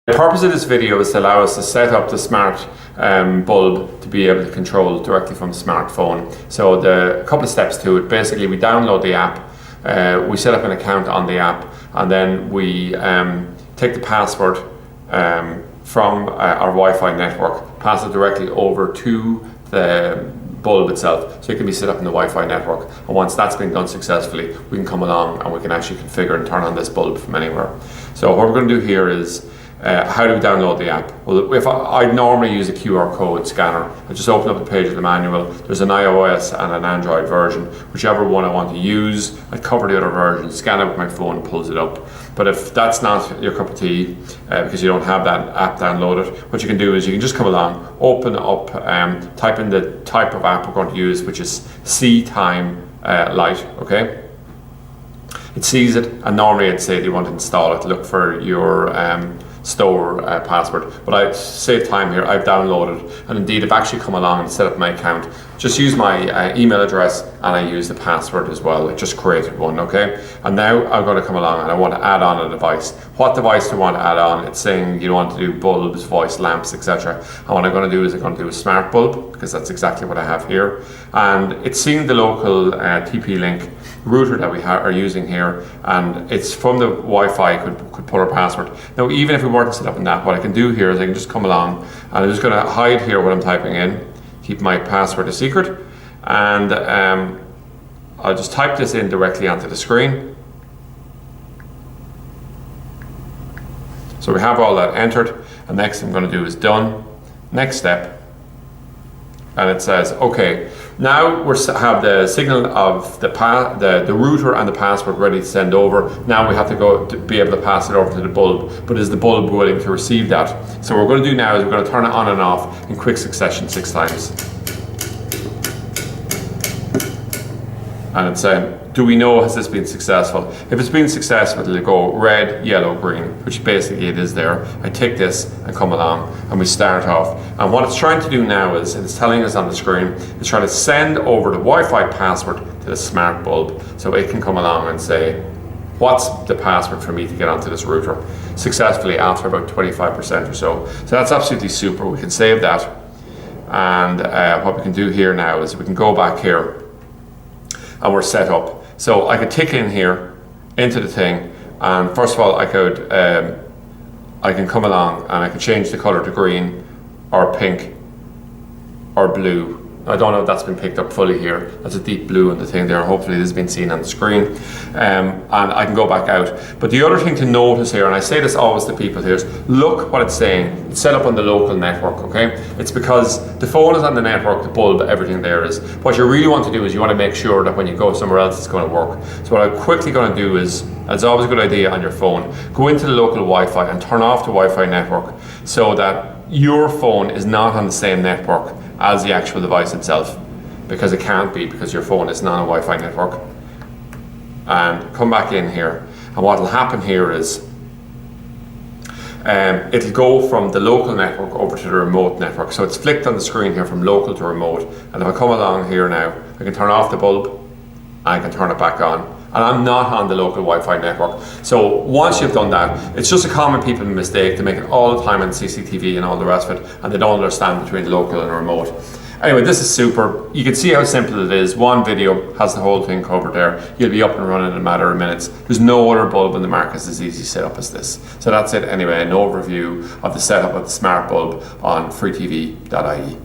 The purpose of this video is to allow us to set up the smart bulb to be able to control directly from the smartphone. So a couple of steps to it. Basically, we download the app, we set up an account on the app, and then we take the password from our Wi-Fi network, pass it directly over to the bulb itself, so it can be set up in the Wi-Fi network. And once that's been done successfully, we can come along and we can actually configure and turn on this bulb from anywhere. So what we're going to do here is, how do we download the app? Well, if I'd normally use a QR code scanner. I just open up the page of the manual. There's an iOS and an Android version. Whichever one I want to use, I cover the other version, scan it with my phone, pulls it up. But if that's not your cup of tea, because you don't have that app downloaded, what you can do is you can just come along, open up, type in the type of app we're going to use, which is C-Time Lite, okay? It sees it, and normally I'd say you want to install it, look for your store password, but I save time here. I've downloaded, and indeed I've actually come along and set up my account. Just use my email address, and I use the password as well. I just created one, okay? And now I'm going to come along and I want to add on a device. What device do I want to add on? It's saying you want to do bulbs, voice, lamps, etc. And what I'm going to do is I'm going to do a smart bulb, because that's exactly what I have here. And it's seeing the local TP-Link router that we are using here, and it's from the Wi-Fi. Could put our password. Now, even if we weren't set up in that, what I can do here is I can just come along and I'm just going to hide here what I'm typing in, keep my password a secret, and I'll just type this in directly onto the screen. So we have all that entered, and next I'm going to do is done. Next step. And it says, okay, now we have the signal of the router and the password ready to send over. Now we have to go to be able to pass it over to the bulb, but is the bulb willing to receive that? So what we're going to do now is we're going to turn it on and off in quick succession 6 times. And it's saying, do we know, has this been successful? If it's been successful, it'll go red, yellow, green, which basically it is there. I take this and come along and we start off. And what it's trying to do now is, it's telling us on the screen, it's trying to send over the Wi-Fi password to the smart bulb, so it can come along and say, what's the password for me to get onto this router? Successfully after about 25% or so. So that's absolutely super. We can save that. And what we can do here now is we can go back here and we're set up. So I could tick in here into the thing, and first of all I can come along and I can change the color to green or pink or blue. I don't know if that's been picked up fully here. That's a deep blue in the thing there. Hopefully this has been seen on the screen. And I can go back out. But the other thing to notice here, and I say this always to people here, is look what it's saying. It's set up on the local network, okay? It's because the phone is on the network, the bulb, everything there is. What you really want to do is you want to make sure that when you go somewhere else it's going to work. So what I'm quickly going to do is, it's always a good idea on your phone, go into the local Wi-Fi and turn off the Wi-Fi network so that your phone is not on the same network as the actual device itself, because it can't be, because your phone is not a Wi-Fi network. And come back in here, and what will happen here is it'll go from the local network over to the remote network. So it's flicked on the screen here from local to remote, and if I come along here now, I can turn off the bulb and I can turn it back on. And I'm not on the local Wi-Fi network. So once you've done that, it's just a common people mistake to make it all the time on CCTV and all the rest of it, and they don't understand between local and remote. Anyway, this is super. You can see how simple it is. One video has the whole thing covered there. You'll be up and running in a matter of minutes. There's no other bulb in the market as easy set up as this. So that's it anyway, an overview of the setup of the smart bulb on freetv.ie.